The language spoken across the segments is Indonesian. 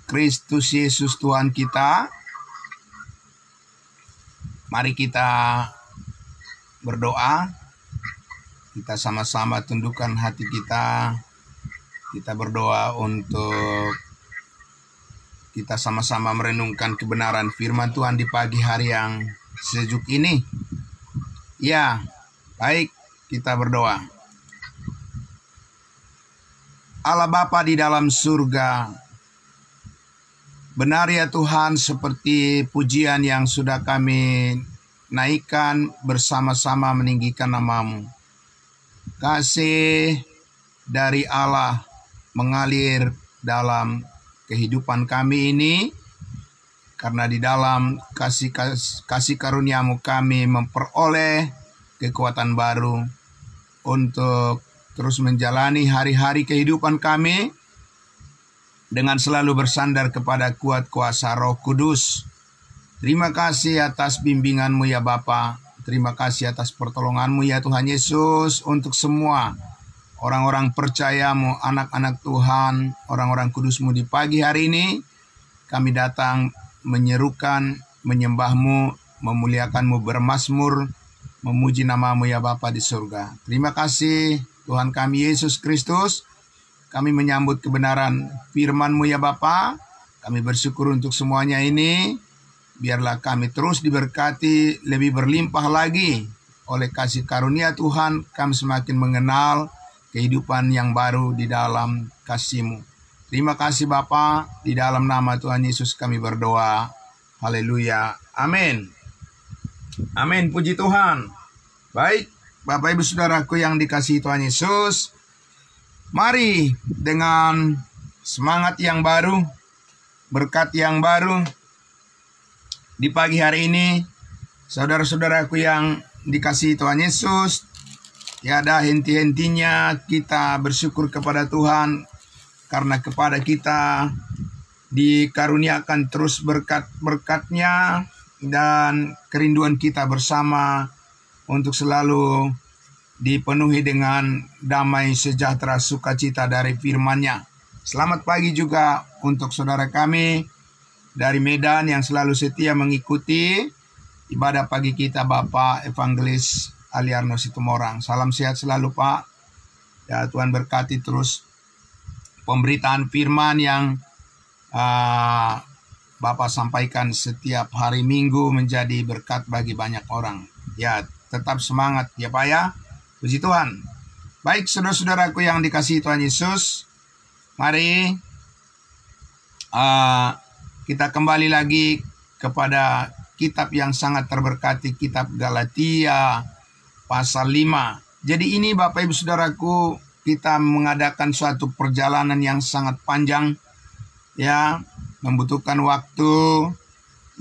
Kristus Yesus Tuhan kita, mari kita berdoa. Kita sama-sama tundukkan hati kita. Kita berdoa untuk kita sama-sama merenungkan kebenaran firman Tuhan di pagi hari yang sejuk ini. Ya, baik, kita berdoa. Allah Bapa di dalam surga, benar ya Tuhan, seperti pujian yang sudah kami naikkan bersama-sama meninggikan nama-Mu. Kasih dari Allah mengalir dalam kehidupan kami ini, karena di dalam kasih karunia-Mu kami memperoleh kekuatan baru untuk terus menjalani hari-hari kehidupan kami dengan selalu bersandar kepada kuat kuasa Roh Kudus. Terima kasih atas bimbingan-Mu ya Bapa. Terima kasih atas pertolongan-Mu ya Tuhan Yesus, untuk semua orang-orang percaya-Mu, anak-anak Tuhan, orang-orang kudus-Mu di pagi hari ini. Kami datang menyerukan, menyembah-Mu, memuliakan-Mu, bermazmur, memuji nama-Mu ya Bapa di surga. Terima kasih Tuhan kami Yesus Kristus. Kami menyambut kebenaran firman-Mu ya Bapa. Kami bersyukur untuk semuanya ini. Biarlah kami terus diberkati lebih berlimpah lagi oleh kasih karunia Tuhan. Kami semakin mengenal kehidupan yang baru di dalam kasih-Mu. Terima kasih Bapa, di dalam nama Tuhan Yesus kami berdoa. Haleluya. Amin. Amin. Puji Tuhan. Baik, Bapak Ibu Saudaraku yang dikasihi Tuhan Yesus, mari dengan semangat yang baru, berkat yang baru, di pagi hari ini, saudara-saudaraku yang dikasihi Tuhan Yesus, tiada henti-hentinya kita bersyukur kepada Tuhan, karena kepada kita dikaruniakan terus berkat-berkat-Nya dan kerinduan kita bersama untuk selalu dipenuhi dengan damai, sejahtera, sukacita dari firman-Nya. Selamat pagi juga untuk saudara kami dari Medan yang selalu setia mengikuti ibadah pagi kita, Bapak Evangelis Aliarno Situmorang. Salam sehat selalu Pak. Ya, Tuhan berkati terus pemberitaan firman yang Bapak sampaikan setiap hari Minggu menjadi berkat bagi banyak orang. Ya, tetap semangat ya Pak ya. Puji Tuhan. Baik saudara-saudaraku yang dikasihi Tuhan Yesus, mari kita kembali lagi kepada kitab yang sangat terberkati, kitab Galatia pasal 5. Jadi ini Bapak Ibu Saudaraku, kita mengadakan suatu perjalanan yang sangat panjang, ya, membutuhkan waktu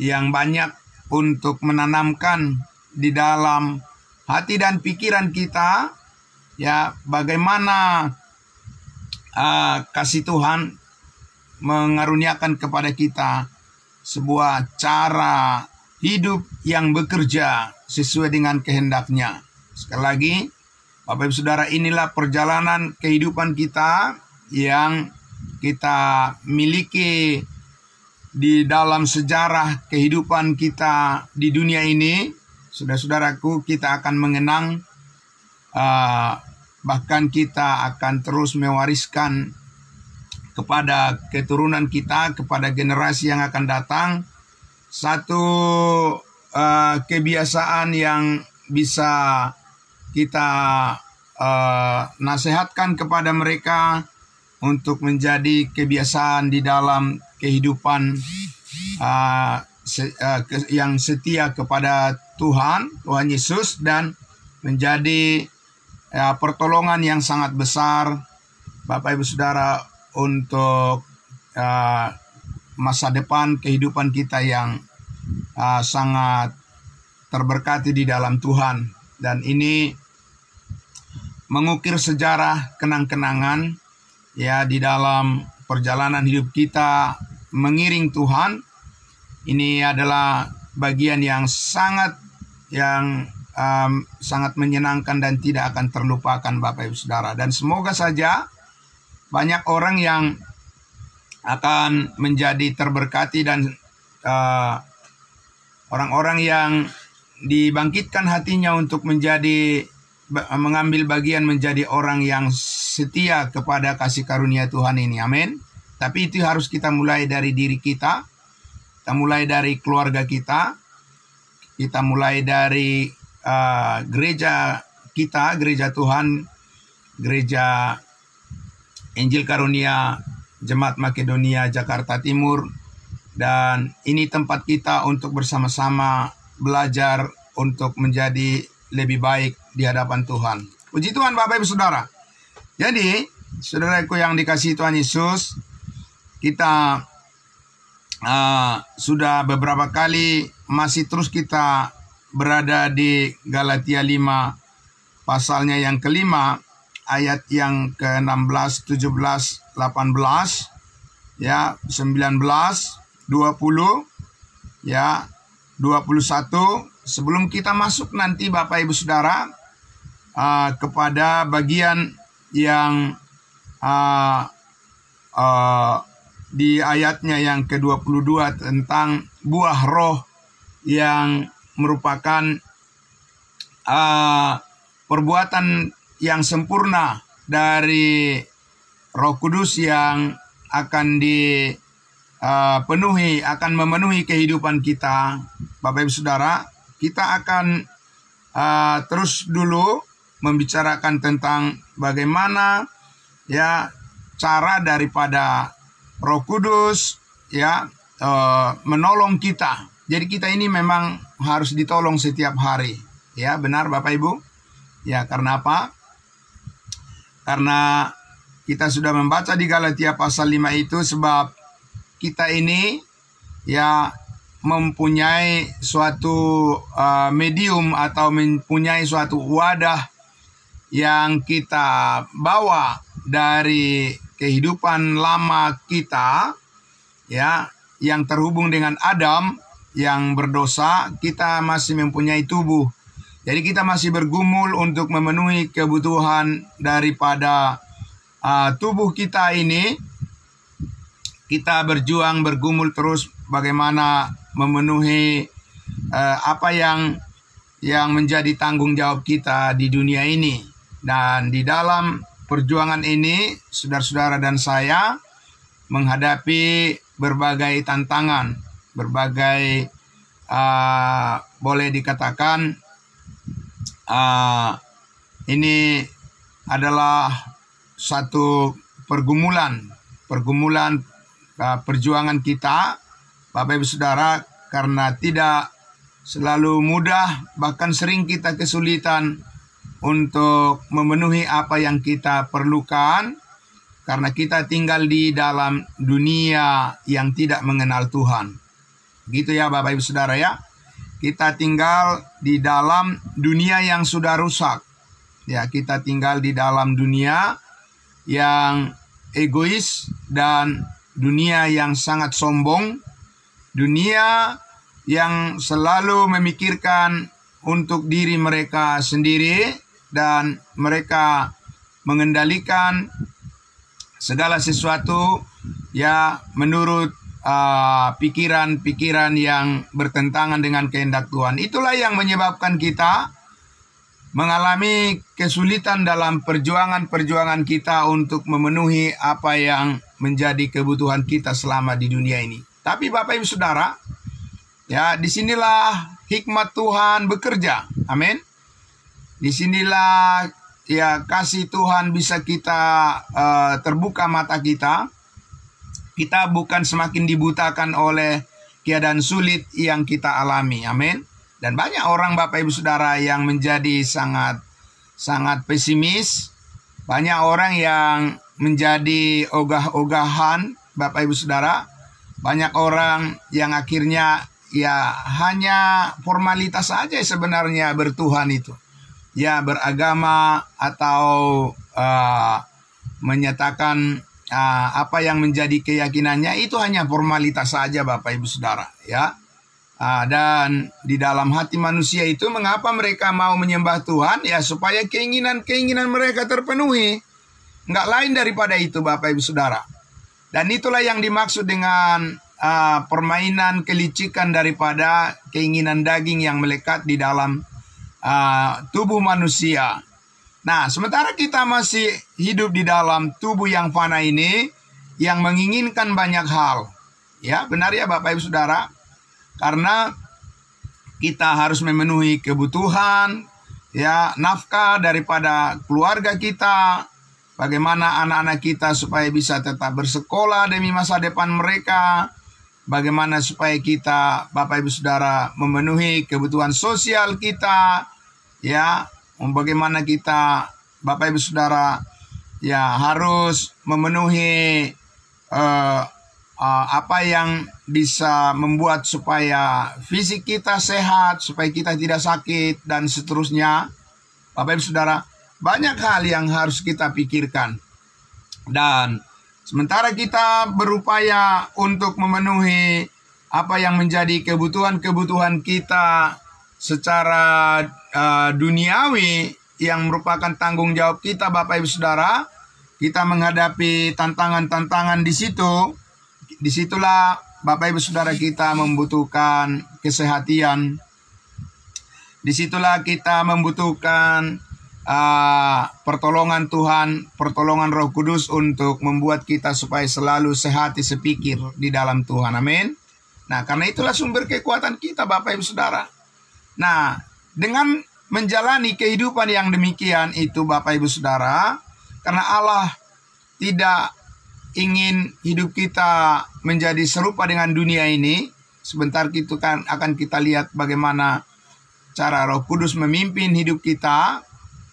yang banyak untuk menanamkan di dalam hati dan pikiran kita, ya, bagaimana kasih Tuhan mengaruniakan kepada kita sebuah cara hidup yang bekerja sesuai dengan kehendak-Nya. Sekali lagi, Bapak Ibu Saudara, inilah perjalanan kehidupan kita yang kita miliki di dalam sejarah kehidupan kita di dunia ini. Saudara-saudaraku, kita akan mengenang, bahkan kita akan terus mewariskan kepada keturunan kita, kepada generasi yang akan datang, satu kebiasaan yang bisa kita nasihatkan kepada mereka untuk menjadi kebiasaan di dalam kehidupan yang setia kepada Tuhan Yesus, dan menjadi pertolongan yang sangat besar Bapak Ibu Saudara untuk masa depan kehidupan kita yang sangat terberkati di dalam Tuhan. Dan ini mengukir sejarah kenang-kenangan, ya, di dalam perjalanan hidup kita mengiring Tuhan. Ini adalah bagian yang sangat menyenangkan dan tidak akan terlupakan Bapak Ibu Saudara. Dan semoga saja banyak orang yang akan menjadi terberkati dan orang-orang yang dibangkitkan hatinya untuk mengambil bagian menjadi orang yang setia kepada kasih karunia Tuhan ini. Amin. Tapi itu harus kita mulai dari diri kita. Kita mulai dari keluarga kita. Kita mulai dari gereja kita, gereja Tuhan, gereja Injil Karunia Jemaat Makedonia Jakarta Timur. Dan ini tempat kita untuk bersama-sama belajar untuk menjadi lebih baik di hadapan Tuhan. Puji Tuhan Bapak Ibu Saudara. Jadi, saudaraku yang dikasihi Tuhan Yesus, kita sudah beberapa kali masih terus kita berada di Galatia 5 pasalnya yang kelima, ayat yang ke-16, 17, 18, ya, 19, 20, ya, 21. Sebelum kita masuk nanti Bapak Ibu Saudara kepada bagian yang di ayatnya yang ke-22 tentang buah roh yang merupakan perbuatan yang sempurna dari Roh Kudus yang akan akan memenuhi kehidupan kita. Bapak Ibu Saudara, kita akan terus dulu membicarakan tentang bagaimana ya cara daripada Roh Kudus ya menolong kita. Jadi kita ini memang harus ditolong setiap hari. Ya, benar Bapak Ibu? Ya, karena apa? Karena kita sudah membaca di Galatia pasal 5 itu, sebab kita ini ya mempunyai suatu medium atau mempunyai suatu wadah yang kita bawa dari kehidupan lama kita ya, yang terhubung dengan Adam yang berdosa. Kita masih mempunyai tubuh. Jadi kita masih bergumul untuk memenuhi kebutuhan daripada tubuh kita ini. Kita berjuang, bergumul terus bagaimana memenuhi apa yang menjadi tanggung jawab kita di dunia ini. Dan di dalam perjuangan ini, saudara-saudara dan saya menghadapi berbagai tantangan, berbagai boleh dikatakan ini adalah satu pergumulan perjuangan kita, Bapak Ibu Saudara, karena tidak selalu mudah, bahkan sering kita kesulitan untuk memenuhi apa yang kita perlukan, karena kita tinggal di dalam dunia yang tidak mengenal Tuhan. Gitu ya Bapak Ibu Saudara ya. Kita tinggal di dalam dunia yang sudah rusak. Ya, kita tinggal di dalam dunia yang egois dan dunia yang sangat sombong, dunia yang selalu memikirkan untuk diri mereka sendiri, dan mereka mengendalikan segala sesuatu ya menurut pikiran-pikiran yang bertentangan dengan kehendak Tuhan. Itulah yang menyebabkan kita mengalami kesulitan dalam perjuangan-perjuangan kita untuk memenuhi apa yang menjadi kebutuhan kita selama di dunia ini. Tapi Bapak Ibu Saudara, ya disinilah hikmat Tuhan bekerja. Amin. Disinilah ya kasih Tuhan bisa kita terbuka mata kita. Kita bukan semakin dibutakan oleh keadaan sulit yang kita alami. Amin. Dan banyak orang Bapak Ibu Saudara yang menjadi sangat pesimis. Banyak orang yang menjadi ogah-ogahan Bapak Ibu Saudara. Banyak orang yang akhirnya ya hanya formalitas saja sebenarnya bertuhan itu. Ya beragama atau menyatakan apa yang menjadi keyakinannya itu hanya formalitas saja Bapak Ibu Saudara ya. Dan di dalam hati manusia itu mengapa mereka mau menyembah Tuhan? Ya supaya keinginan mereka terpenuhi. Enggak lain daripada itu Bapak Ibu Saudara. Dan itulah yang dimaksud dengan permainan kelicikan daripada keinginan daging yang melekat di dalam tubuh manusia. Nah, sementara kita masih hidup di dalam tubuh yang fana ini, yang menginginkan banyak hal. Ya, benar ya Bapak Ibu Saudara? Karena kita harus memenuhi kebutuhan, ya, nafkah daripada keluarga kita. Bagaimana anak-anak kita supaya bisa tetap bersekolah demi masa depan mereka. Bagaimana supaya kita, Bapak Ibu Saudara, memenuhi kebutuhan sosial kita. Ya, bagaimana kita, Bapak Ibu Saudara, ya harus memenuhi apa yang bisa membuat supaya fisik kita sehat, supaya kita tidak sakit, dan seterusnya. Bapak Ibu Saudara, banyak hal yang harus kita pikirkan. Dan sementara kita berupaya untuk memenuhi apa yang menjadi kebutuhan-kebutuhan kita secara duniawi, yang merupakan tanggung jawab kita, Bapak Ibu Saudara, kita menghadapi tantangan-tantangan di situ. Disitulah Bapak Ibu Saudara kita membutuhkan kesehatan. Disitulah kita membutuhkan pertolongan Tuhan, pertolongan Roh Kudus untuk membuat kita supaya selalu sehati sepikir di dalam Tuhan. Amin. Nah, karena itulah sumber kekuatan kita, Bapak Ibu Saudara. Nah, dengan menjalani kehidupan yang demikian itu, Bapak Ibu Saudara, karena Allah tidak ingin hidup kita menjadi serupa dengan dunia ini. Sebentar itu kan akan kita lihat bagaimana cara Roh Kudus memimpin hidup kita.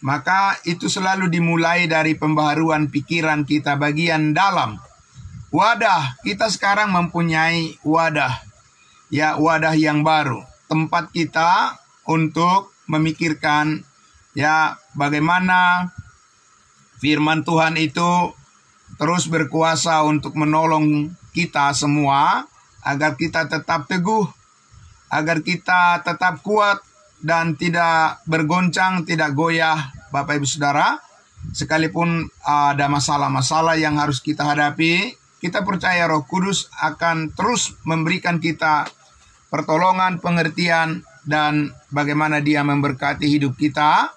Maka itu selalu dimulai dari pembaharuan pikiran kita bagian dalam. Wadah, kita sekarang mempunyai wadah. Ya, wadah yang baru. Tempat kita untuk memikirkan, ya, bagaimana firman Tuhan itu terus berkuasa untuk menolong kita semua, agar kita tetap teguh, agar kita tetap kuat, dan tidak bergoncang, tidak goyah, Bapak Ibu Saudara. Sekalipun ada masalah-masalah yang harus kita hadapi, kita percaya Roh Kudus akan terus memberikan kita pertolongan, pengertian, dan bagaimana Dia memberkati hidup kita,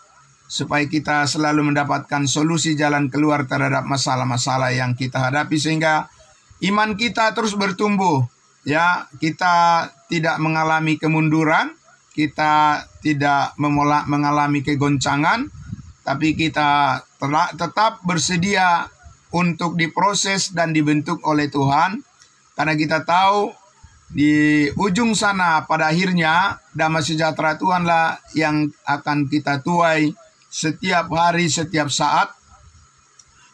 supaya kita selalu mendapatkan solusi jalan keluar terhadap masalah-masalah yang kita hadapi, sehingga iman kita terus bertumbuh. Ya, kita tidak mengalami kemunduran, kita tidak mengalami kegoncangan, tapi kita tetap bersedia untuk diproses dan dibentuk oleh Tuhan. Karena kita tahu di ujung sana pada akhirnya damai sejahtera Tuhanlah yang akan kita tuai setiap hari, setiap saat.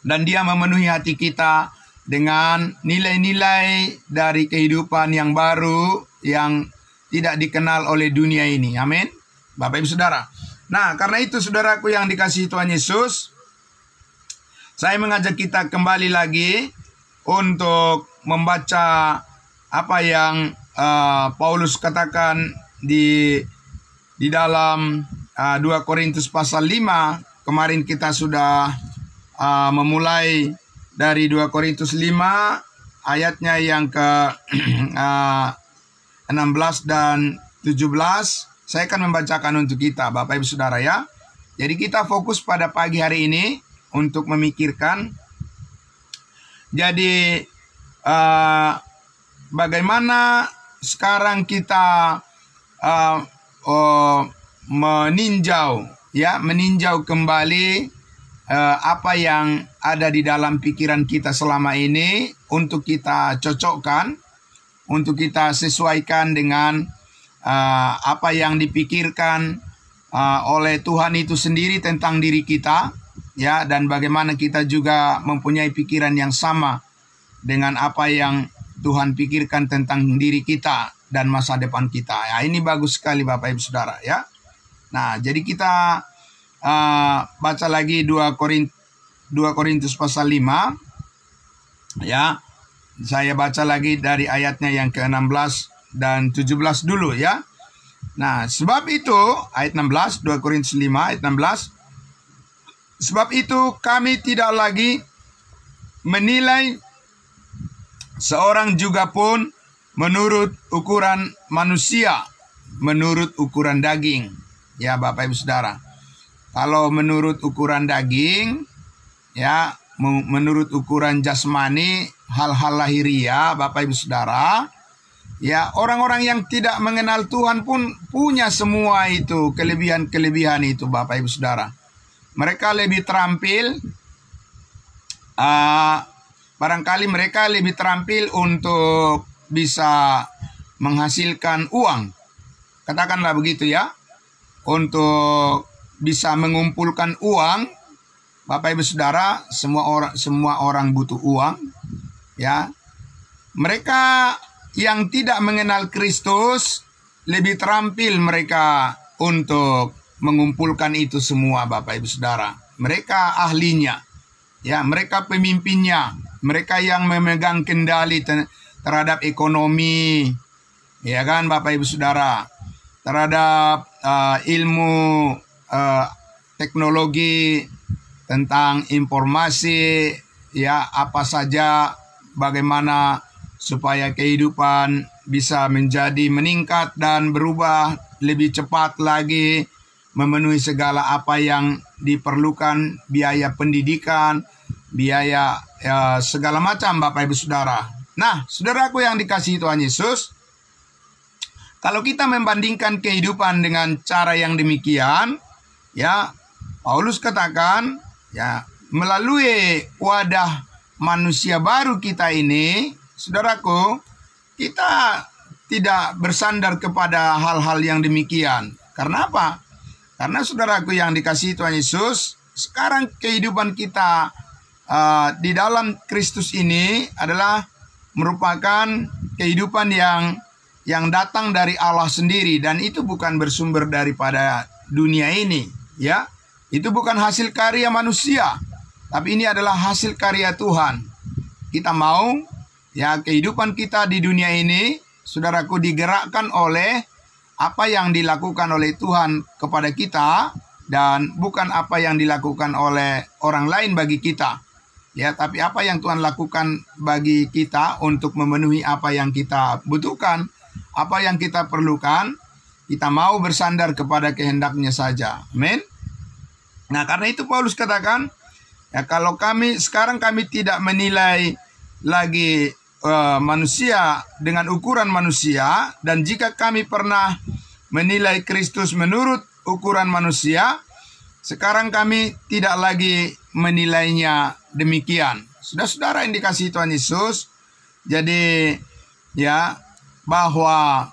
Dan Dia memenuhi hati kita dengan nilai-nilai dari kehidupan yang baru, yang tidak dikenal oleh dunia ini. Amin. Bapak Ibu Saudara. Nah, karena itu saudaraku yang dikasihi Tuhan Yesus, saya mengajak kita kembali lagi untuk membaca apa yang Paulus katakan di dalam 2 Korintus pasal 5. Kemarin kita sudah memulai dari 2 Korintus 5 ayatnya yang ke 16 dan 17. Saya akan membacakan untuk kita, Bapak Ibu Saudara, ya. Jadi kita fokus pada pagi hari ini untuk memikirkan. Jadi bagaimana sekarang kita meninjau kembali apa yang ada di dalam pikiran kita selama ini, untuk kita cocokkan, untuk kita sesuaikan dengan apa yang dipikirkan oleh Tuhan itu sendiri tentang diri kita, ya, dan bagaimana kita juga mempunyai pikiran yang sama dengan apa yang Tuhan pikirkan tentang diri kita dan masa depan kita. Ya, ini bagus sekali Bapak Ibu Saudara, ya. Nah, jadi kita baca lagi 2 Korintus pasal 5, ya. Saya baca lagi dari ayatnya yang ke-16 dan 17 dulu, ya. Nah, sebab itu ayat 16, 2 Korintus 5 ayat 16. Sebab itu kami tidak lagi menilai seorang juga pun menurut ukuran manusia, menurut ukuran daging. Ya Bapak Ibu Saudara, kalau menurut ukuran daging, ya menurut ukuran jasmani, hal-hal lahiriah, Bapak Ibu Saudara, ya orang-orang yang tidak mengenal Tuhan pun punya semua itu, kelebihan-kelebihan itu Bapak Ibu Saudara. Mereka lebih terampil, barangkali mereka lebih terampil untuk bisa menghasilkan uang. Katakanlah begitu ya. Untuk bisa mengumpulkan uang, Bapak Ibu Saudara, semua orang butuh uang, ya. Mereka yang tidak mengenal Kristus lebih terampil mereka untuk mengumpulkan itu semua Bapak Ibu Saudara. Mereka ahlinya, ya, mereka pemimpinnya, mereka yang memegang kendali terhadap ekonomi, ya kan Bapak Ibu Saudara, terhadap ilmu teknologi, tentang informasi, ya, apa saja, bagaimana supaya kehidupan bisa menjadi meningkat dan berubah lebih cepat lagi, memenuhi segala apa yang diperlukan, biaya pendidikan, biaya segala macam Bapak Ibu Saudara. Nah, saudaraku yang dikasihi Tuhan Yesus, kalau kita membandingkan kehidupan dengan cara yang demikian, ya, Paulus katakan, ya, melalui wadah manusia baru kita ini, saudaraku, kita tidak bersandar kepada hal-hal yang demikian. Karena apa? Karena saudaraku yang dikasihi Tuhan Yesus, sekarang kehidupan kita di dalam Kristus ini adalah merupakan kehidupan yang datang dari Allah sendiri, dan itu bukan bersumber daripada dunia ini, ya. Itu bukan hasil karya manusia, tapi ini adalah hasil karya Tuhan. Kita mau, ya, kehidupan kita di dunia ini, saudaraku, digerakkan oleh apa yang dilakukan oleh Tuhan kepada kita, dan bukan apa yang dilakukan oleh orang lain bagi kita, ya, tapi apa yang Tuhan lakukan bagi kita untuk memenuhi apa yang kita butuhkan, apa yang kita perlukan. Kita mau bersandar kepada kehendaknya saja. Amin. Nah, karena itu Paulus katakan, ya, kalau sekarang kami tidak menilai lagi manusia dengan ukuran manusia, dan jika kami pernah menilai Kristus menurut ukuran manusia, sekarang kami tidak lagi menilainya demikian. Saudara-saudara yang dikasihi Tuhan Yesus, jadi, ya, bahwa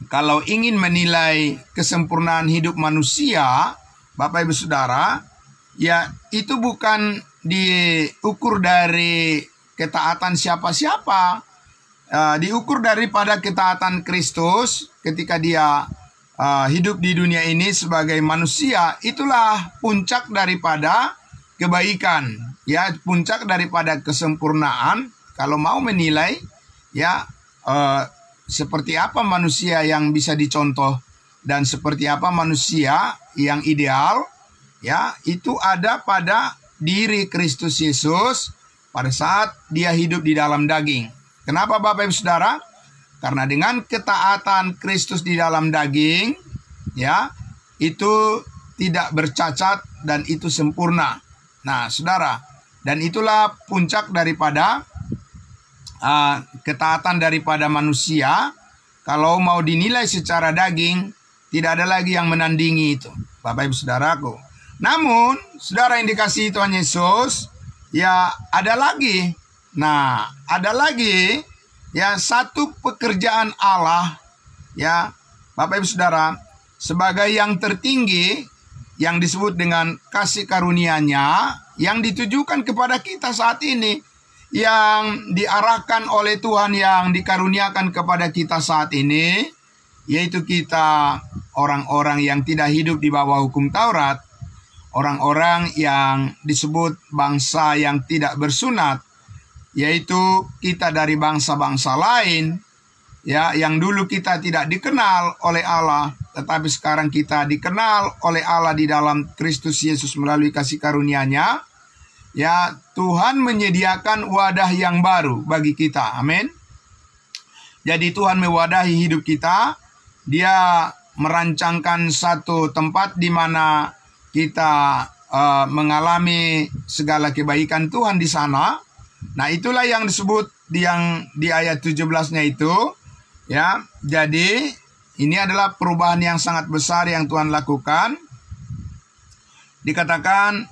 kalau ingin menilai kesempurnaan hidup manusia, Bapak Ibu Saudara, ya, itu bukan diukur dari ketaatan siapa-siapa, diukur daripada ketaatan Kristus ketika dia hidup di dunia ini sebagai manusia. Itulah puncak daripada kebaikan, ya, puncak daripada kesempurnaan. Kalau mau menilai, ya, seperti apa manusia yang bisa dicontoh dan seperti apa manusia yang ideal, ya, itu ada pada diri Kristus Yesus pada saat dia hidup di dalam daging. Kenapa Bapak Ibu Saudara? Karena dengan ketaatan Kristus di dalam daging, ya, itu tidak bercacat dan itu sempurna. Nah, saudara, dan itulah puncak daripada ketaatan daripada manusia. Kalau mau dinilai secara daging, tidak ada lagi yang menandingi itu, Bapak Ibu Saudaraku. Namun, saudara yang dikasihi Tuhan Yesus, ya, ada lagi. Nah, ada lagi, ya, satu pekerjaan Allah, ya, Bapak Ibu Saudara, sebagai yang tertinggi, yang disebut dengan kasih karunia-Nya, yang ditujukan kepada kita saat ini, yang diarahkan oleh Tuhan, yang dikaruniakan kepada kita saat ini, yaitu kita orang-orang yang tidak hidup di bawah hukum Taurat, orang-orang yang disebut bangsa yang tidak bersunat, yaitu kita dari bangsa-bangsa lain, ya, yang dulu kita tidak dikenal oleh Allah, tetapi sekarang kita dikenal oleh Allah di dalam Kristus Yesus melalui kasih karunia-Nya. ya Tuhan menyediakan wadah yang baru bagi kita. Amin. Jadi Tuhan mewadahi hidup kita. Dia merancangkan satu tempat di mana kita mengalami segala kebaikan Tuhan di sana. Nah, itulah yang disebut yang di ayat 17-nya itu, ya. Jadi ini adalah perubahan yang sangat besar yang Tuhan lakukan. Dikatakan,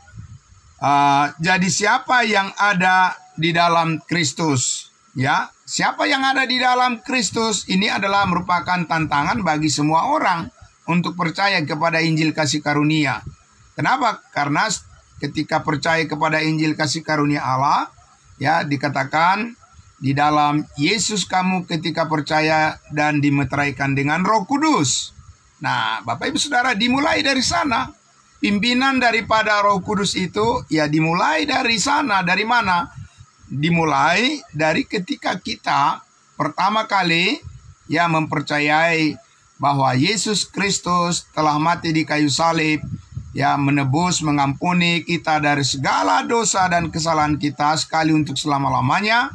jadi siapa yang ada di dalam Kristus, ya? Siapa yang ada di dalam Kristus ini adalah merupakan tantangan bagi semua orang untuk percaya kepada Injil kasih karunia. Kenapa? Karena ketika percaya kepada Injil kasih karunia Allah, ya, dikatakan di dalam Yesus kamu ketika percaya dan dimeteraikan dengan Roh Kudus. Nah, Bapak Ibu Saudara, dimulai dari sana. Pimpinan daripada Roh Kudus itu ya dimulai dari sana. Dari mana? Dimulai dari ketika kita pertama kali ya mempercayai bahwa Yesus Kristus telah mati di kayu salib, ya, menebus, mengampuni kita dari segala dosa dan kesalahan kita sekali untuk selama-lamanya.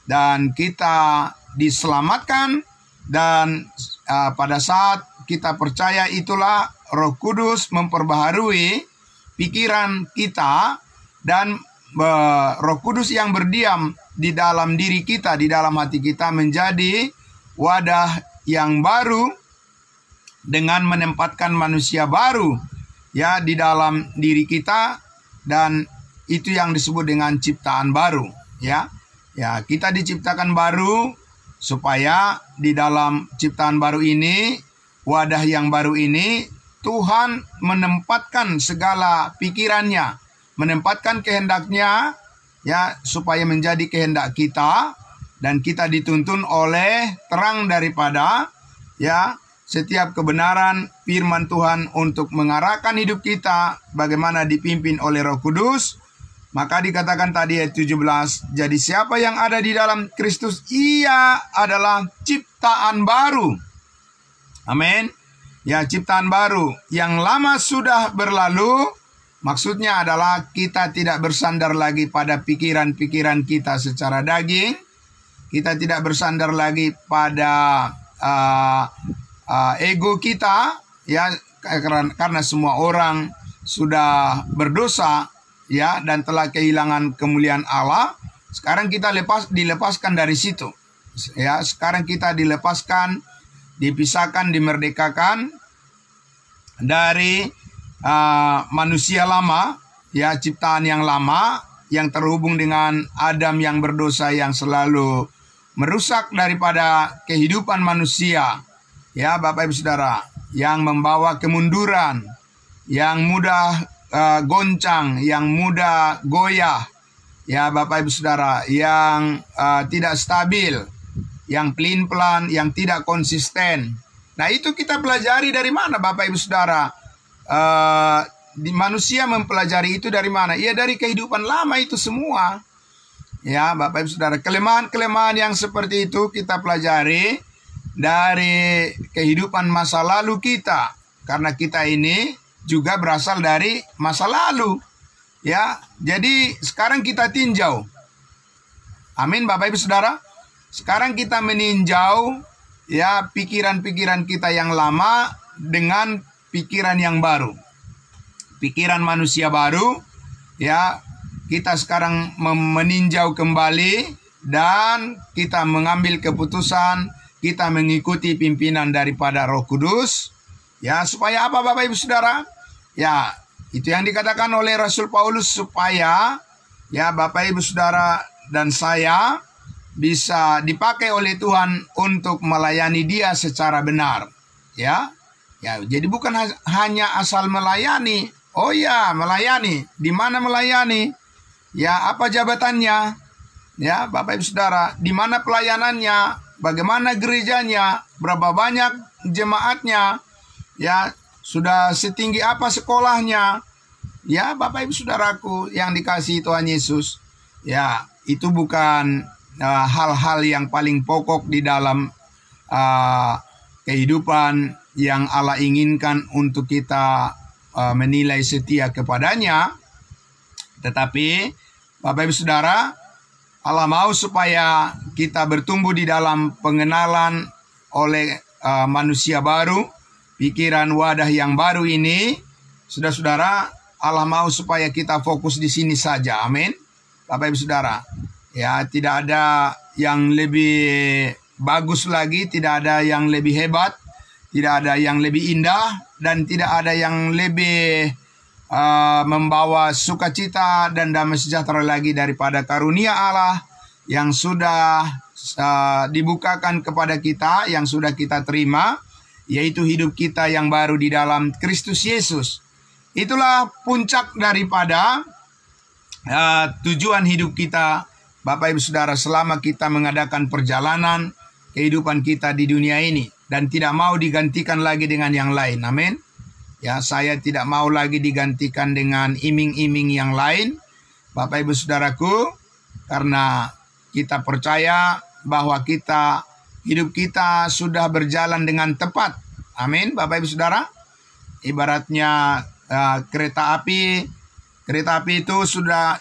Dan kita diselamatkan. Dan pada saat kita percaya itulah Roh Kudus memperbaharui pikiran kita. Dan Roh Kudus yang berdiam di dalam diri kita, di dalam hati kita, menjadi wadah yang baru dengan menempatkan manusia baru, ya, di dalam diri kita. Dan itu yang disebut dengan ciptaan baru, ya. Ya, kita diciptakan baru supaya di dalam ciptaan baru ini, wadah yang baru ini, Tuhan menempatkan segala pikirannya, menempatkan kehendaknya, ya, supaya menjadi kehendak kita. Dan kita dituntun oleh terang daripada, ya, setiap kebenaran firman Tuhan untuk mengarahkan hidup kita bagaimana dipimpin oleh Roh Kudus. Maka dikatakan tadi ayat 17, jadi siapa yang ada di dalam Kristus, ia adalah ciptaan baru. Amin. Ya, ciptaan baru. Yang lama sudah berlalu. Maksudnya adalah kita tidak bersandar lagi pada pikiran-pikiran kita secara daging. Kita tidak bersandar lagi pada ego kita, ya, karena semua orang sudah berdosa, ya, dan telah kehilangan kemuliaan Allah. Sekarang kita dilepaskan dari situ, ya. Sekarang kita dilepaskan, dipisahkan, dimerdekakan dari manusia lama, ya, ciptaan yang lama yang terhubung dengan Adam yang berdosa yang selalu merusak daripada kehidupan manusia, ya, Bapak Ibu Saudara, yang membawa kemunduran, yang mudah goncang, yang mudah goyah, ya, Bapak Ibu Saudara, yang tidak stabil, yang pelin-pelan, yang tidak konsisten. Nah, itu kita pelajari dari mana, Bapak Ibu Saudara? Di manusia mempelajari itu dari mana? Ya, dari kehidupan lama itu semua. Ya, Bapak Ibu Saudara, kelemahan-kelemahan yang seperti itu kita pelajari dari kehidupan masa lalu kita. Karena kita ini juga berasal dari masa lalu, ya. Jadi sekarang kita tinjau. Amin, Bapak Ibu Saudara. Sekarang kita meninjau, ya, pikiran-pikiran kita yang lama dengan pikiran yang baru. Pikiran manusia baru, ya. Kita sekarang meninjau kembali dan kita mengambil keputusan, kita mengikuti pimpinan daripada Roh Kudus, ya, supaya apa, Bapak Ibu Saudara? Ya, itu yang dikatakan oleh Rasul Paulus, supaya, ya, Bapak Ibu Saudara dan saya bisa dipakai oleh Tuhan untuk melayani Dia secara benar, ya. Ya, jadi bukan hanya asal melayani. Oh ya, melayani. Di mana melayani? Ya, apa jabatannya? Ya, Bapak Ibu Saudara, di mana pelayanannya? Bagaimana gerejanya? Berapa banyak jemaatnya? Ya, sudah setinggi apa sekolahnya? Ya, Bapak Ibu Saudaraku yang dikasihi Tuhan Yesus. Ya, itu bukan hal-hal yang paling pokok di dalam kehidupan yang Allah inginkan untuk kita menilai setia kepadanya. Tetapi Bapak Ibu Saudara, Allah mau supaya kita bertumbuh di dalam pengenalan oleh manusia baru, pikiran wadah yang baru ini. Saudara-saudara, Allah mau supaya kita fokus di sini saja. Amin. Bapak Ibu Saudara, ya, tidak ada yang lebih bagus lagi, tidak ada yang lebih hebat, tidak ada yang lebih indah, dan tidak ada yang lebih membawa sukacita dan damai sejahtera lagi daripada karunia Allah yang sudah dibukakan kepada kita, yang sudah kita terima, yaitu hidup kita yang baru di dalam Kristus Yesus. Itulah puncak daripada tujuan hidup kita, Bapak Ibu Saudara, selama kita mengadakan perjalanan kehidupan kita di dunia ini, dan tidak mau digantikan lagi dengan yang lain. Amin. Ya, saya tidak mau lagi digantikan dengan iming-iming yang lain, Bapak Ibu Saudaraku, karena kita percaya bahwa hidup kita sudah berjalan dengan tepat. Amin, Bapak Ibu Saudara. Ibaratnya kereta api itu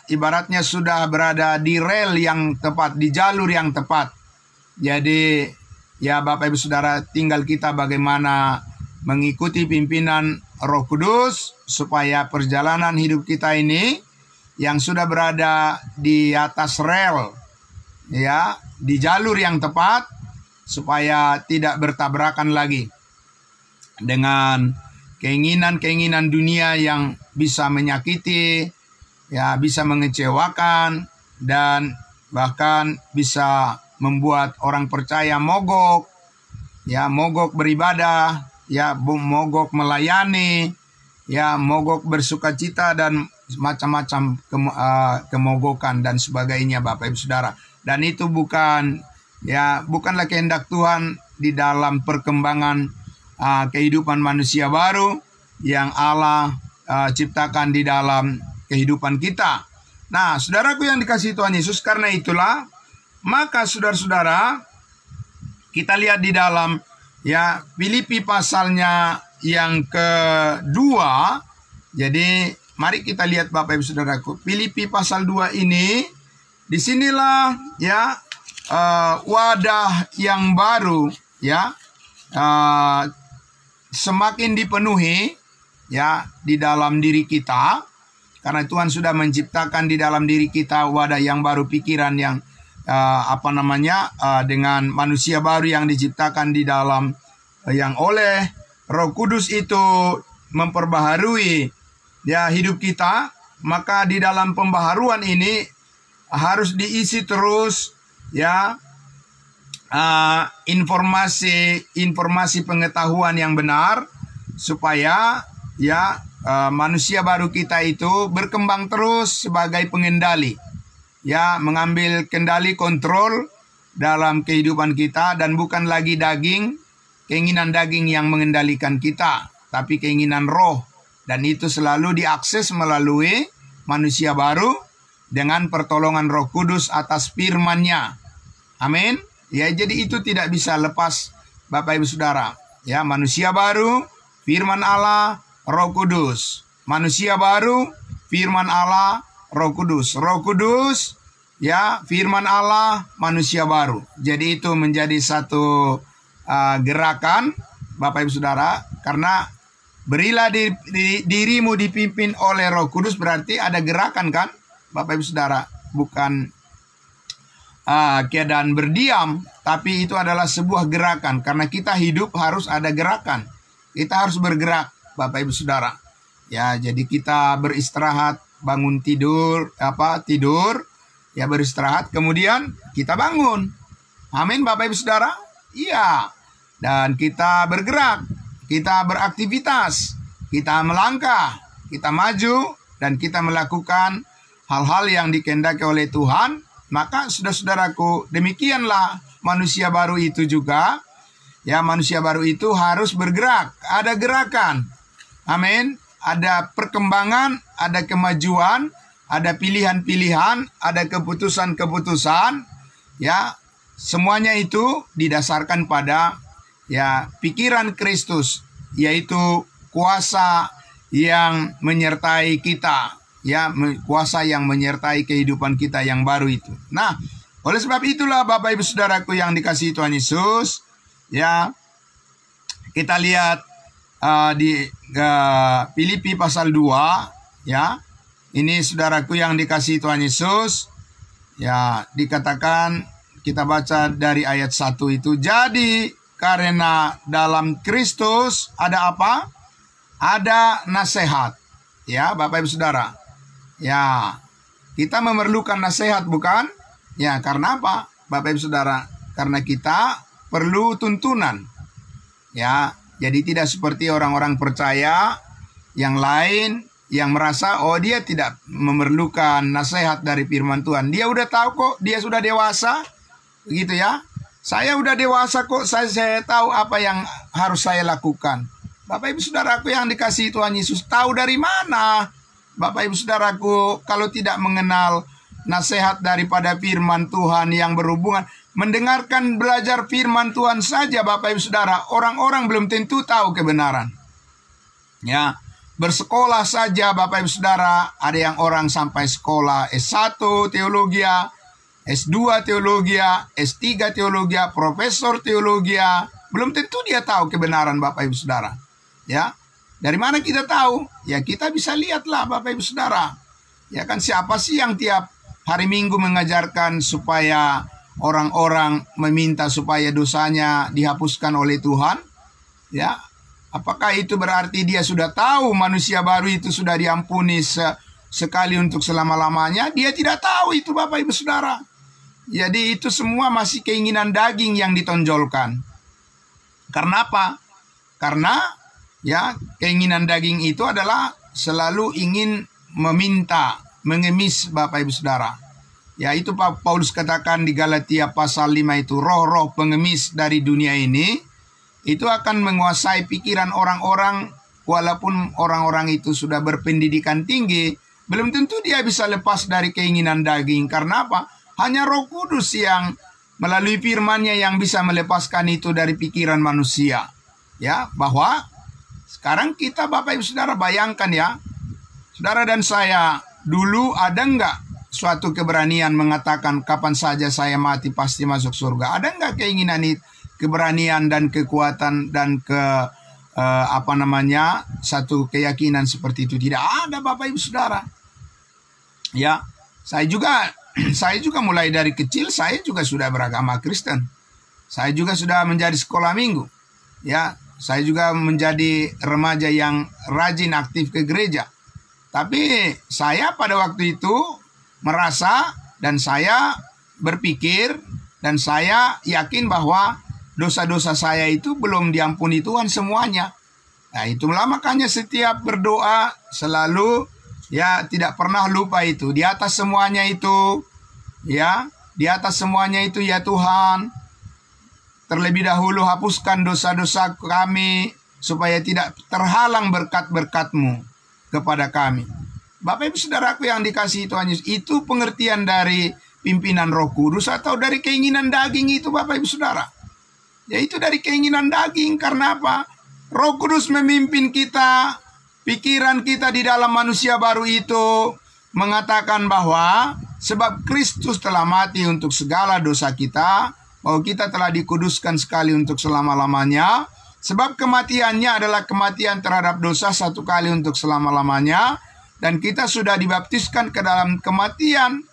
ibaratnya sudah berada di rel yang tepat, di jalur yang tepat. Jadi ya, Bapak Ibu Saudara, tinggal kita bagaimana mengikuti pimpinan Roh Kudus supaya perjalanan hidup kita ini yang sudah berada di atas rel, ya, di jalur yang tepat, supaya tidak bertabrakan lagi dengan keinginan-keinginan dunia yang bisa menyakiti, ya, bisa mengecewakan, dan bahkan bisa membuat orang percaya mogok, ya, mogok beribadah, ya, mogok melayani, ya, mogok bersukacita, dan macam-macam kemogokan dan sebagainya, Bapak Ibu Saudara. Dan itu bukanlah kehendak Tuhan di dalam perkembangan kehidupan manusia baru yang Allah ciptakan di dalam kehidupan kita. Nah, saudaraku yang dikasihi Tuhan Yesus, karena itulah maka saudara-saudara, kita lihat di dalam, ya, Filipi pasalnya yang kedua. Jadi mari kita lihat, Bapak Ibu Saudaraku, Filipi pasal 2 ini, disinilah, ya, wadah yang baru, ya, semakin dipenuhi, ya, di dalam diri kita, karena Tuhan sudah menciptakan di dalam diri kita wadah yang baru, pikiran yang dengan manusia baru yang diciptakan di dalam, yang oleh Roh Kudus itu memperbaharui, ya, hidup kita. Maka di dalam pembaharuan ini harus diisi terus, ya, informasi pengetahuan yang benar, supaya, ya, manusia baru kita itu berkembang terus sebagai pengendali, ya, mengambil kendali, kontrol dalam kehidupan kita, dan bukan lagi keinginan daging yang mengendalikan kita, tapi keinginan roh. Dan itu selalu diakses melalui manusia baru dengan pertolongan Roh Kudus atas firman-Nya. Amin. Ya, jadi itu tidak bisa lepas, Bapak Ibu Saudara. Ya, manusia baru, firman Allah, Roh Kudus. Manusia baru, firman Allah, Roh Kudus. Roh Kudus, ya, firman Allah, manusia baru. Jadi itu menjadi satu gerakan, Bapak Ibu Saudara, karena berilah dirimu dipimpin oleh Roh Kudus, berarti ada gerakan, kan, Bapak Ibu Saudara, bukan keadaan berdiam, tapi itu adalah sebuah gerakan. Karena kita hidup harus ada gerakan, kita harus bergerak, Bapak Ibu Saudara. Ya, jadi kita beristirahat, bangun tidur, ya, beristirahat, kemudian kita bangun. Amin, Bapak Ibu Saudara. Iya. Dan kita bergerak, kita beraktivitas, kita melangkah, kita maju, dan kita melakukan hal-hal yang dikehendaki oleh Tuhan. Maka saudara-saudaraku, demikianlah manusia baru itu juga. Ya, manusia baru itu harus bergerak, ada gerakan. Amin. Ada perkembangan, ada kemajuan, ada pilihan-pilihan, ada keputusan-keputusan. Ya, semuanya itu didasarkan pada, ya, pikiran Kristus, yaitu kuasa yang menyertai kita, ya, kuasa yang menyertai kehidupan kita yang baru itu. Nah, oleh sebab itulah Bapak Ibu Saudaraku yang dikasihi Tuhan Yesus, ya, kita lihat di Filipi pasal 2, ya. Ini saudaraku yang dikasihi Tuhan Yesus, ya, dikatakan, kita baca dari ayat 1 itu. Jadi karena dalam Kristus ada apa? Ada nasihat. Ya, Bapak Ibu Saudara. Ya, kita memerlukan nasihat, bukan? Ya, karena apa? Bapak Ibu Saudara, karena kita perlu tuntunan. Ya, jadi tidak seperti orang-orang percaya yang lain yang merasa oh dia tidak memerlukan nasihat dari firman Tuhan. Dia udah tahu kok, dia sudah dewasa. Begitu ya. Saya udah dewasa kok, saya tahu apa yang harus saya lakukan. Bapak Ibu Saudaraku yang dikasihi Tuhan Yesus, tahu dari mana? Bapak Ibu Saudaraku, kalau tidak mengenal nasihat daripada firman Tuhan yang berhubungan, mendengarkan belajar firman Tuhan saja, Bapak Ibu Saudara, orang-orang belum tentu tahu kebenaran. Ya, bersekolah saja Bapak Ibu Saudara, ada yang orang sampai sekolah S1 teologi, S2 teologi, S3 teologi, profesor teologi, belum tentu dia tahu kebenaran Bapak Ibu Saudara. Ya, dari mana kita tahu? Ya, kita bisa lihatlah Bapak Ibu Saudara. Ya kan, siapa sih yang tiap hari Minggu mengajarkan supaya orang-orang meminta supaya dosanya dihapuskan oleh Tuhan? Ya, apakah itu berarti dia sudah tahu manusia baru itu sudah diampuni sekali untuk selama-lamanya? Dia tidak tahu itu Bapak Ibu Saudara. Jadi itu semua masih keinginan daging yang ditonjolkan. Karena apa? Karena ya, keinginan daging itu adalah selalu ingin meminta, mengemis Bapak Ibu Saudara. Ya, itu Paulus katakan di Galatia pasal 5 itu, roh-roh pengemis dari dunia ini itu akan menguasai pikiran orang-orang, walaupun orang-orang itu sudah berpendidikan tinggi, belum tentu dia bisa lepas dari keinginan daging. Karena apa? Hanya Roh Kudus yang melalui firman-Nya yang bisa melepaskan itu dari pikiran manusia. Ya, bahwa sekarang kita Bapak Ibu Saudara bayangkan ya, saudara dan saya, dulu ada enggak suatu keberanian mengatakan kapan saja saya mati pasti masuk surga? Ada enggak keinginan itu, keberanian dan kekuatan dan satu keyakinan seperti itu? Tidak ada Bapak Ibu Saudara. Ya, saya juga mulai dari kecil saya juga sudah beragama Kristen. Saya juga sudah menjadi sekolah minggu. Ya, saya juga menjadi remaja yang rajin aktif ke gereja. Tapi saya pada waktu itu merasa dan saya berpikir dan saya yakin bahwa dosa-dosa saya itu belum diampuni Tuhan semuanya. Nah, itulah makanya setiap berdoa selalu ya tidak pernah lupa itu. Di atas semuanya itu, ya, di atas semuanya itu ya Tuhan, terlebih dahulu hapuskan dosa-dosa kami supaya tidak terhalang berkat-berkat-Mu kepada kami. Bapak Ibu Saudaraku yang dikasihi Tuhan Yesus, itu pengertian dari pimpinan Roh Kudus atau dari keinginan daging itu Bapak Ibu Saudara? Yaitu dari keinginan daging. Karena apa? Roh Kudus memimpin kita, pikiran kita di dalam manusia baru itu mengatakan bahwa sebab Kristus telah mati untuk segala dosa kita, bahwa kita telah dikuduskan sekali untuk selama-lamanya. Sebab kematiannya adalah kematian terhadap dosa satu kali untuk selama-lamanya. Dan kita sudah dibaptiskan ke dalam kematian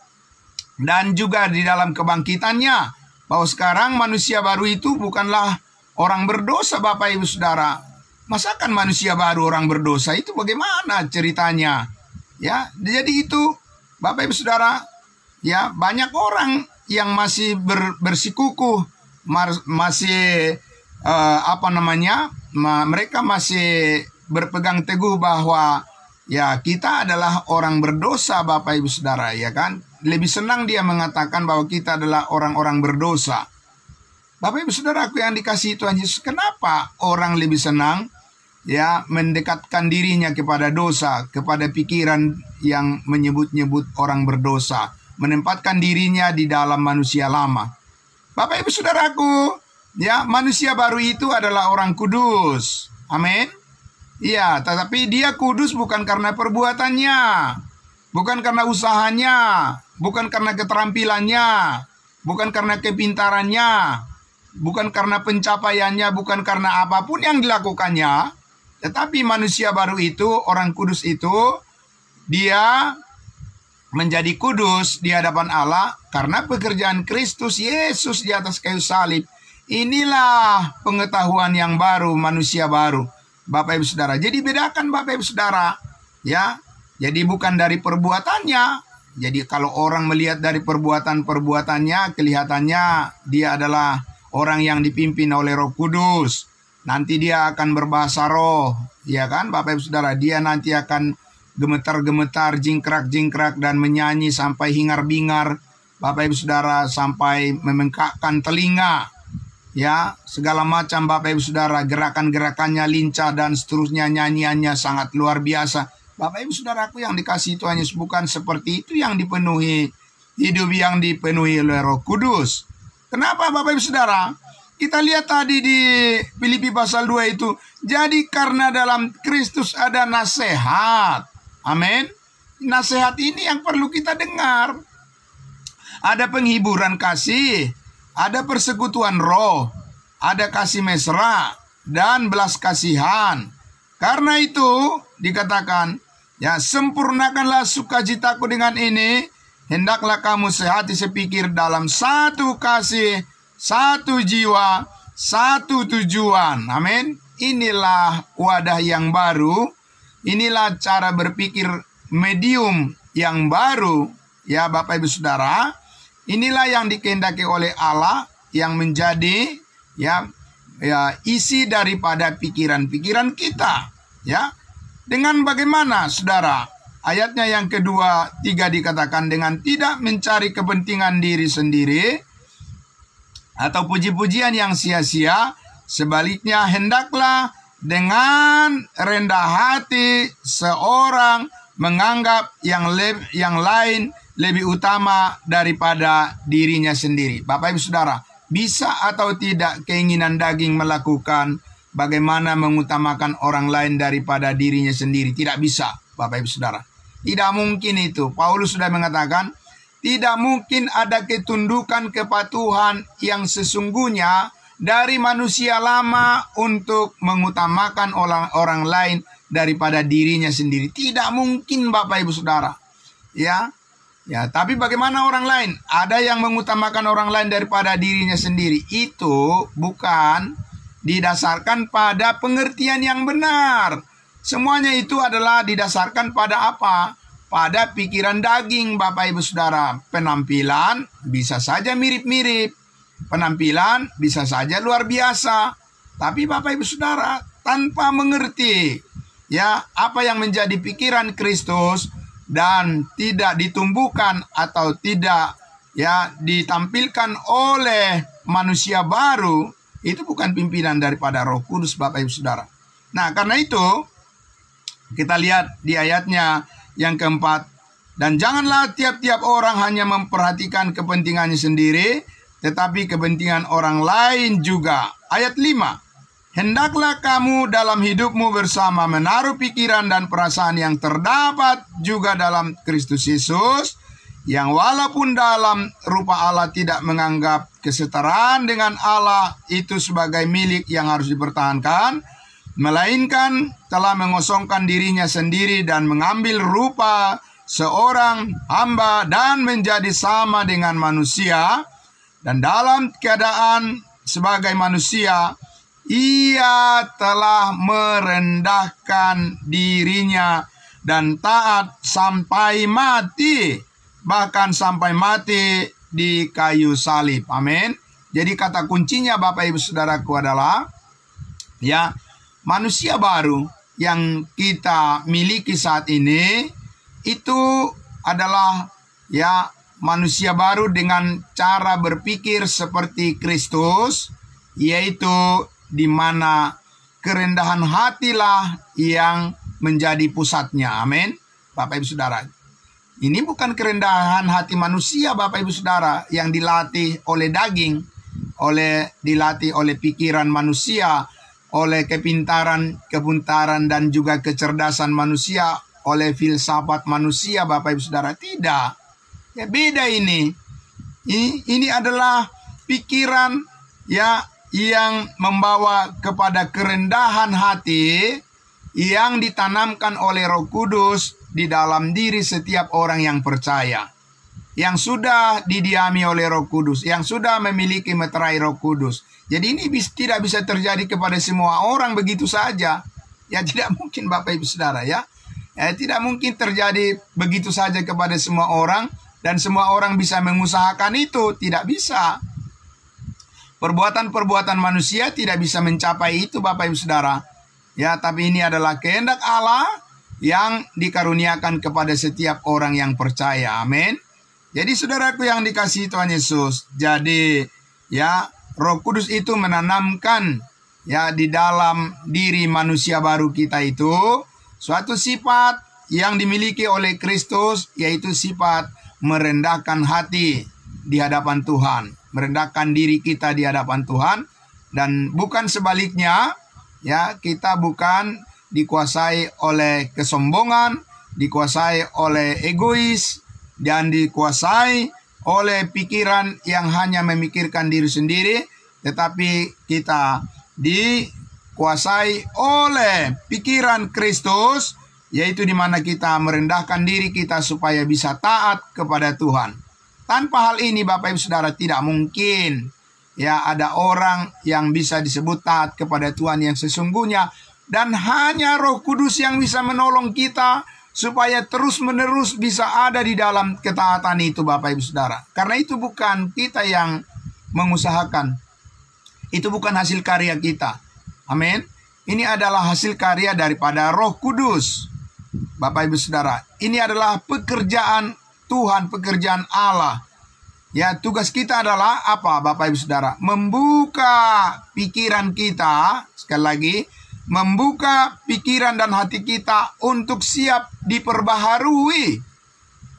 dan juga di dalam kebangkitannya. Bahwa sekarang manusia baru itu bukanlah orang berdosa Bapak Ibu Saudara. Masakan manusia baru orang berdosa itu bagaimana ceritanya? Ya, jadi itu Bapak Ibu Saudara, ya, banyak orang yang masih bersikukuh, masih mereka masih berpegang teguh bahwa ya kita adalah orang berdosa Bapak Ibu Saudara, ya kan? Lebih senang dia mengatakan bahwa kita adalah orang-orang berdosa. Bapak Ibu Saudaraku yang dikasihi Tuhan Yesus, kenapa orang lebih senang ya mendekatkan dirinya kepada dosa, kepada pikiran yang menyebut-nyebut orang berdosa, menempatkan dirinya di dalam manusia lama? Bapak Ibu Saudaraku, ya, manusia baru itu adalah orang kudus. Amin. Iya, tetapi dia kudus bukan karena perbuatannya. bukan karena usahanya, bukan karena keterampilannya, bukan karena kepintarannya, bukan karena pencapaiannya, bukan karena apapun yang dilakukannya. Tetapi manusia baru itu, orang kudus itu, dia menjadi kudus di hadapan Allah karena pekerjaan Kristus Yesus di atas kayu salib. Inilah pengetahuan yang baru, manusia baru, Bapak Ibu Saudara. Jadi bedakan Bapak Ibu Saudara, ya. Jadi bukan dari perbuatannya. Jadi kalau orang melihat dari perbuatannya, kelihatannya dia adalah orang yang dipimpin oleh Roh Kudus. Nanti dia akan berbahasa roh, ya kan Bapak Ibu Saudara. Dia nanti akan gemetar-gemetar, jingkrak-jingkrak dan menyanyi sampai hingar-bingar, Bapak Ibu Saudara, sampai membengkakkan telinga. Ya, segala macam Bapak Ibu Saudara, gerakan-gerakannya lincah dan seterusnya, nyanyiannya sangat luar biasa. Bapak Ibu Saudaraku yang dikasihi Tuhan Yesus, bukan seperti itu yang dipenuhi, hidup yang dipenuhi oleh Roh Kudus. Kenapa Bapak Ibu Saudara? Kita lihat tadi di Filipi pasal 2 itu. Jadi karena dalam Kristus ada nasihat. Amin. Nasihat ini yang perlu kita dengar. Ada penghiburan kasih, ada persekutuan roh, ada kasih mesra, dan belas kasihan. Karena itu dikatakan, ya, sempurnakanlah sukacitaku dengan ini, hendaklah kamu sehati sepikir dalam satu kasih, satu jiwa, satu tujuan. Amin. Inilah wadah yang baru, inilah cara berpikir medium yang baru, ya Bapak Ibu Saudara. Inilah yang dikehendaki oleh Allah, yang menjadi ya isi daripada pikiran-pikiran kita, ya. Dengan bagaimana, Saudara? Ayatnya yang kedua, 3 dikatakan dengan tidak mencari kepentingan diri sendiri atau puji-pujian yang sia-sia, sebaliknya hendaklah dengan rendah hati seorang menganggap yang lain lebih utama daripada dirinya sendiri. Bapak Ibu Saudara, bisa atau tidak keinginan daging melakukan bagaimana mengutamakan orang lain daripada dirinya sendiri? Tidak bisa, Bapak Ibu Saudara. Tidak mungkin itu. Paulus sudah mengatakan, tidak mungkin ada ketundukan kepatuhan yang sesungguhnya dari manusia lama untuk mengutamakan orang lain daripada dirinya sendiri. Tidak mungkin, Bapak Ibu Saudara. Ya, tapi bagaimana orang lain? Ada yang mengutamakan orang lain daripada dirinya sendiri. Itu bukan didasarkan pada pengertian yang benar. Semuanya itu adalah didasarkan pada apa? Pada pikiran daging, Bapak Ibu Saudara. Penampilan bisa saja mirip-mirip. Penampilan bisa saja luar biasa. Tapi Bapak Ibu Saudara, tanpa mengerti ya apa yang menjadi pikiran Kristus dan tidak ditumbuhkan atau tidak ya ditampilkan oleh manusia baru, itu bukan pimpinan daripada Roh Kudus, Bapak Ibu Saudara. Nah, karena itu kita lihat di ayatnya yang keempat, dan janganlah tiap-tiap orang hanya memperhatikan kepentingannya sendiri, tetapi kepentingan orang lain juga. Ayat 5, hendaklah kamu dalam hidupmu bersama menaruh pikiran dan perasaan yang terdapat juga dalam Kristus Yesus, yang walaupun dalam rupa Allah tidak menganggap kesetaraan dengan Allah itu sebagai milik yang harus dipertahankan, melainkan telah mengosongkan dirinya sendiri dan mengambil rupa seorang hamba dan menjadi sama dengan manusia, dan dalam keadaan sebagai manusia ia telah merendahkan dirinya dan taat sampai mati, bahkan sampai mati di kayu salib. Amin. Jadi kata kuncinya Bapak Ibu Saudaraku adalah ya, manusia baru yang kita miliki saat ini itu adalah ya manusia baru dengan cara berpikir seperti Kristus, yaitu di mana kerendahan hatilah yang menjadi pusatnya. Amin. Bapak Ibu Saudara, ini bukan kerendahan hati manusia, Bapak Ibu Saudara, yang dilatih oleh daging, dilatih oleh pikiran manusia, oleh kepintaran dan juga kecerdasan manusia, oleh filsafat manusia, Bapak Ibu Saudara. Tidak. Ya, beda ini. Ini adalah pikiran ya yang membawa kepada kerendahan hati yang ditanamkan oleh Roh Kudus di dalam diri setiap orang yang percaya, yang sudah didiami oleh Roh Kudus, yang sudah memiliki meterai Roh Kudus. Jadi ini tidak bisa terjadi kepada semua orang begitu saja. Ya, tidak mungkin, Bapak Ibu Saudara, ya. Tidak mungkin terjadi begitu saja kepada semua orang dan semua orang bisa mengusahakan itu. Tidak bisa. Perbuatan-perbuatan manusia tidak bisa mencapai itu, Bapak Ibu Saudara. Ya, tapi ini adalah kehendak Allah yang dikaruniakan kepada setiap orang yang percaya. Amin. Jadi saudaraku yang dikasihi Tuhan Yesus, jadi ya Roh Kudus itu menanamkan ya di dalam diri manusia baru kita itu suatu sifat yang dimiliki oleh Kristus, yaitu sifat merendahkan hati di hadapan Tuhan, merendahkan diri kita di hadapan Tuhan, dan bukan sebaliknya. Ya, kita bukan dikuasai oleh kesombongan, dikuasai oleh egois, dan dikuasai oleh pikiran yang hanya memikirkan diri sendiri, tetapi kita dikuasai oleh pikiran Kristus, yaitu di mana kita merendahkan diri kita supaya bisa taat kepada Tuhan. Tanpa hal ini, Bapak Ibu Saudara, tidak mungkin ya ada orang yang bisa disebut taat kepada Tuhan yang sesungguhnya, dan hanya Roh Kudus yang bisa menolong kita supaya terus-menerus bisa ada di dalam ketaatan itu, Bapak Ibu Saudara. Karena itu bukan kita yang mengusahakan. Itu bukan hasil karya kita. Amin. Ini adalah hasil karya daripada Roh Kudus. Bapak Ibu Saudara, ini adalah pekerjaan Tuhan, pekerjaan Allah. Ya, tugas kita adalah apa, Bapak Ibu Saudara? Membuka pikiran kita, sekali lagi, membuka pikiran dan hati kita untuk siap diperbaharui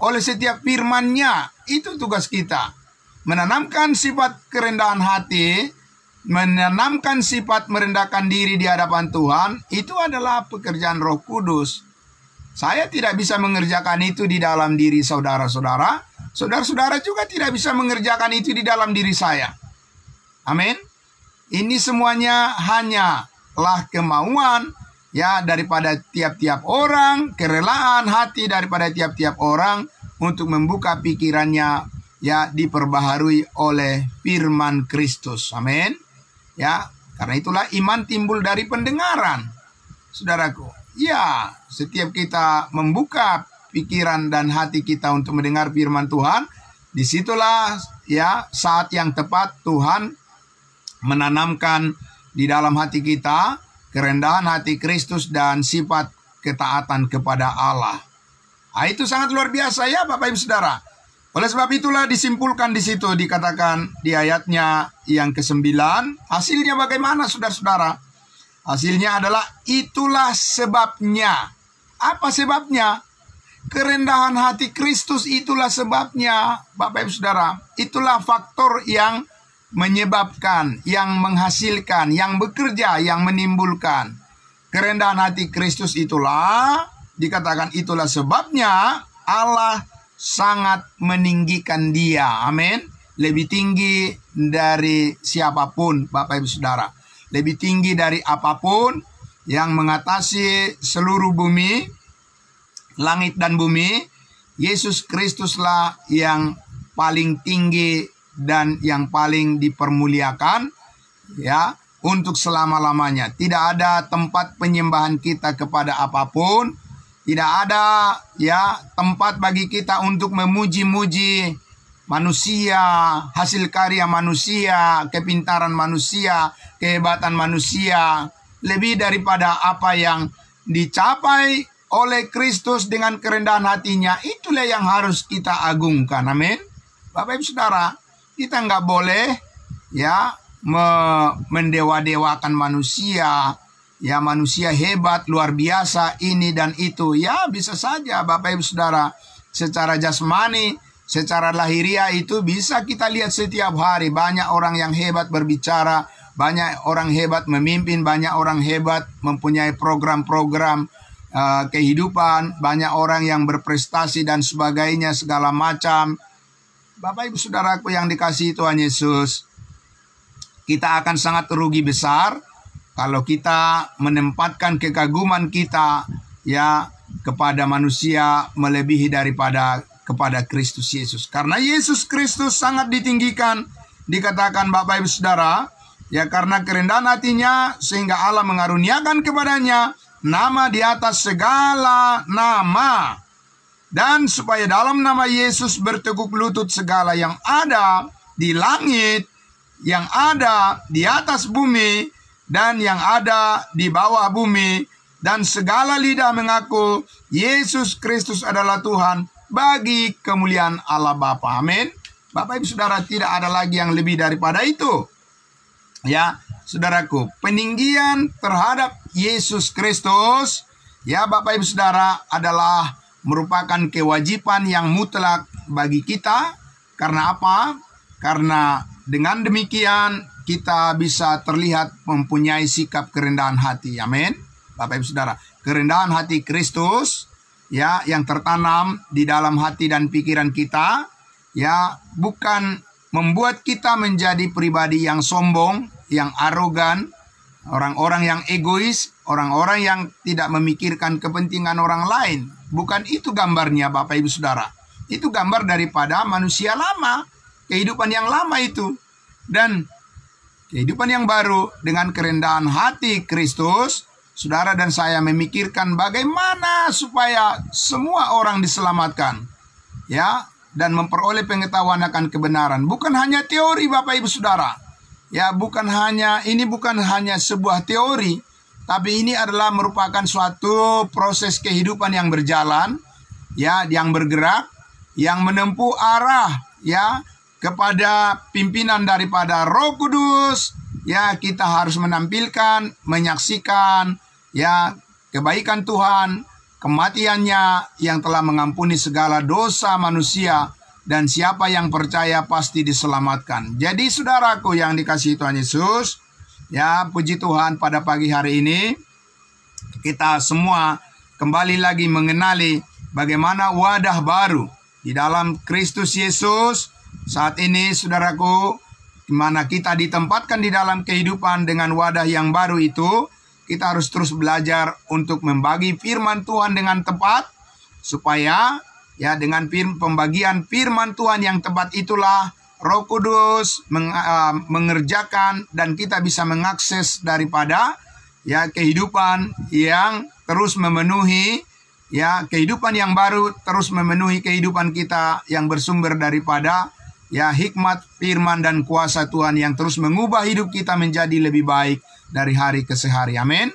oleh setiap firman-Nya. Itu tugas kita. Menanamkan sifat kerendahan hati, menanamkan sifat merendahkan diri di hadapan Tuhan, itu adalah pekerjaan Roh Kudus. Saya tidak bisa mengerjakan itu di dalam diri saudara-saudara. Saudara-saudara juga tidak bisa mengerjakan itu di dalam diri saya. Amin. Ini semuanya hanyalah kemauan ya daripada tiap-tiap orang, kerelaan hati daripada tiap-tiap orang untuk membuka pikirannya ya diperbaharui oleh firman Kristus. Amin. Ya, karena itulah iman timbul dari pendengaran. Saudaraku, ya, setiap kita membuka pikiran dan hati kita untuk mendengar firman Tuhan, disitulah ya saat yang tepat Tuhan menanamkan di dalam hati kita kerendahan hati Kristus dan sifat ketaatan kepada Allah. Nah, itu sangat luar biasa ya Bapak Ibu Saudara. Oleh sebab itulah disimpulkan di situ, dikatakan di ayatnya yang ke-9, hasilnya bagaimana saudara-saudara? Hasilnya adalah itulah sebabnya. Apa sebabnya? Kerendahan hati Kristus itulah sebabnya, Bapak Ibu Saudara. Itulah faktor yang menyebabkan, yang menghasilkan, yang bekerja, yang menimbulkan. Kerendahan hati Kristus itulah, dikatakan itulah sebabnya Allah sangat meninggikan dia. Amin. Lebih tinggi dari siapapun, Bapak Ibu Saudara. Lebih tinggi dari apapun yang mengatasi seluruh bumi, langit dan bumi. Yesus Kristuslah yang paling tinggi dan yang paling dipermuliakan ya untuk selama-lamanya. Tidak ada tempat penyembahan kita kepada apapun. Tidak ada ya tempat bagi kita untuk memuji-muji manusia, hasil karya manusia, kepintaran manusia, kehebatan manusia. Lebih daripada apa yang dicapai oleh Kristus dengan kerendahan hatinya, itulah yang harus kita agungkan. Amin. Bapak Ibu Saudara, kita nggak boleh ya mendewa-dewakan manusia. Ya, manusia hebat, luar biasa, ini dan itu. Ya, bisa saja Bapak Ibu Saudara, secara jasmani, secara lahiriah itu bisa kita lihat setiap hari. Banyak orang yang hebat berbicara, banyak orang hebat memimpin, banyak orang hebat mempunyai program-program kehidupan, banyak orang yang berprestasi dan sebagainya, segala macam. Bapak Ibu Saudaraku yang dikasihi Tuhan Yesus, kita akan sangat rugi besar kalau kita menempatkan kekaguman kita ya kepada manusia melebihi daripada kepada Kristus Yesus. Karena Yesus Kristus sangat ditinggikan, dikatakan Bapak Ibu Saudara, ya karena kerendahan hatinya sehingga Allah mengaruniakan kepadanya nama di atas segala nama. Dan supaya dalam nama Yesus bertekuk lutut segala yang ada di langit, yang ada di atas bumi, dan yang ada di bawah bumi, dan segala lidah mengaku Yesus Kristus adalah Tuhan bagi kemuliaan Allah Bapa. Amin. Bapak Ibu Saudara, tidak ada lagi yang lebih daripada itu. Ya, saudaraku, peninggian terhadap Yesus Kristus, ya Bapak Ibu Saudara, adalah merupakan kewajiban yang mutlak bagi kita. Karena apa? Karena dengan demikian kita bisa terlihat mempunyai sikap kerendahan hati. Amin. Bapak Ibu Saudara, kerendahan hati Kristus ya yang tertanam di dalam hati dan pikiran kita ya bukan membuat kita menjadi pribadi yang sombong, yang arogan, orang-orang yang egois, orang-orang yang tidak memikirkan kepentingan orang lain. Bukan itu gambarnya Bapak Ibu Saudara. Itu gambar daripada manusia lama, kehidupan yang lama itu. Dan kehidupan yang baru dengan kerendahan hati Kristus, saudara dan saya memikirkan bagaimana supaya semua orang diselamatkan. Ya, dan memperoleh pengetahuan akan kebenaran. Bukan hanya teori Bapak Ibu Saudara. Ya, ini bukan hanya sebuah teori, tapi ini adalah merupakan suatu proses kehidupan yang berjalan, ya, yang bergerak, yang menempuh arah, ya, kepada pimpinan daripada Roh Kudus. Ya, kita harus menampilkan, menyaksikan, ya, kebaikan Tuhan, kematiannya yang telah mengampuni segala dosa manusia, dan siapa yang percaya pasti diselamatkan. Jadi saudaraku yang dikasihi Tuhan Yesus, ya puji Tuhan pada pagi hari ini kita semua kembali lagi mengenali bagaimana wadah baru di dalam Kristus Yesus. Saat ini saudaraku, di mana kita ditempatkan di dalam kehidupan dengan wadah yang baru itu, kita harus terus belajar untuk membagi firman Tuhan dengan tepat, supaya ya dengan pembagian firman Tuhan yang tepat itulah Roh Kudus mengerjakan dan kita bisa mengakses daripada ya kehidupan yang terus memenuhi, ya kehidupan yang baru terus memenuhi kehidupan kita yang bersumber daripada ya hikmat, firman dan kuasa Tuhan yang terus mengubah hidup kita menjadi lebih baik dari hari ke hari. Amin.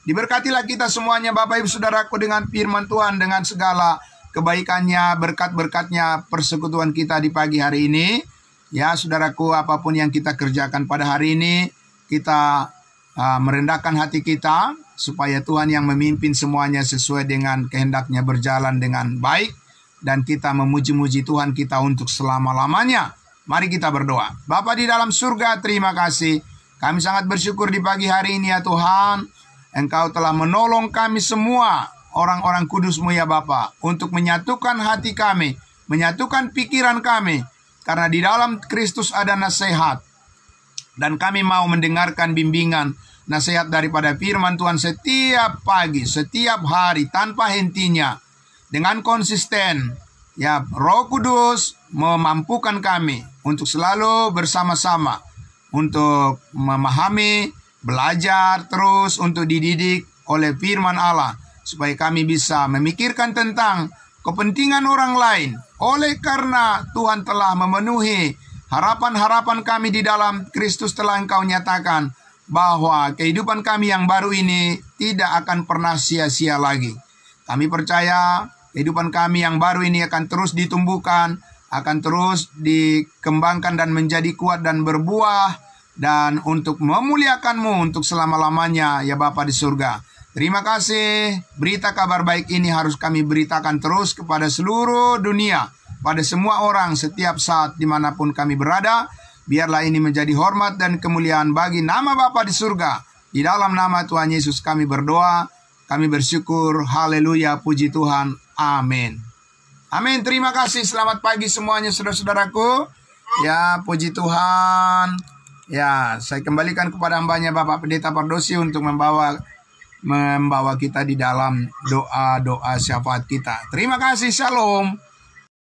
Diberkatilah kita semuanya Bapak Ibu Saudaraku dengan firman Tuhan, dengan segala kebaikannya, berkat-berkatnya, persekutuan kita di pagi hari ini. Ya saudaraku, apapun yang kita kerjakan pada hari ini, kita merendahkan hati kita, supaya Tuhan yang memimpin semuanya sesuai dengan kehendaknya berjalan dengan baik. Dan kita memuji-muji Tuhan kita untuk selama-lamanya. Mari kita berdoa. Bapa di dalam surga, terima kasih. Kami sangat bersyukur di pagi hari ini ya Tuhan. Engkau telah menolong kami semua, orang-orang kudus-Mu ya Bapa, untuk menyatukan hati kami, menyatukan pikiran kami. Karena di dalam Kristus ada nasihat. Dan kami mau mendengarkan bimbingan, nasihat daripada firman Tuhan setiap pagi, setiap hari, tanpa hentinya. Dengan konsisten, ya Roh Kudus memampukan kami untuk selalu bersama-sama, untuk memahami, belajar terus, untuk dididik oleh firman Allah, supaya kami bisa memikirkan tentang kepentingan orang lain. Oleh karena Tuhan telah memenuhi harapan-harapan kami di dalam Kristus, telah Engkau nyatakan bahwa kehidupan kami yang baru ini tidak akan pernah sia-sia lagi. Kami percaya kehidupan kami yang baru ini akan terus ditumbuhkan, akan terus dikembangkan dan menjadi kuat dan berbuah, dan untuk memuliakan-Mu untuk selama-lamanya ya Bapa di surga. Terima kasih. Berita kabar baik ini harus kami beritakan terus kepada seluruh dunia, pada semua orang setiap saat dimanapun kami berada. Biarlah ini menjadi hormat dan kemuliaan bagi nama Bapa di surga. Di dalam nama Tuhan Yesus kami berdoa. Kami bersyukur. Haleluya, puji Tuhan. Amin. Amin. Terima kasih. Selamat pagi semuanya saudara-saudaraku. Ya, puji Tuhan. Ya, saya kembalikan kepada hambanya Bapak Pendeta Pardosi untuk membawa kita di dalam doa-doa syafaat kita. Terima kasih. Shalom.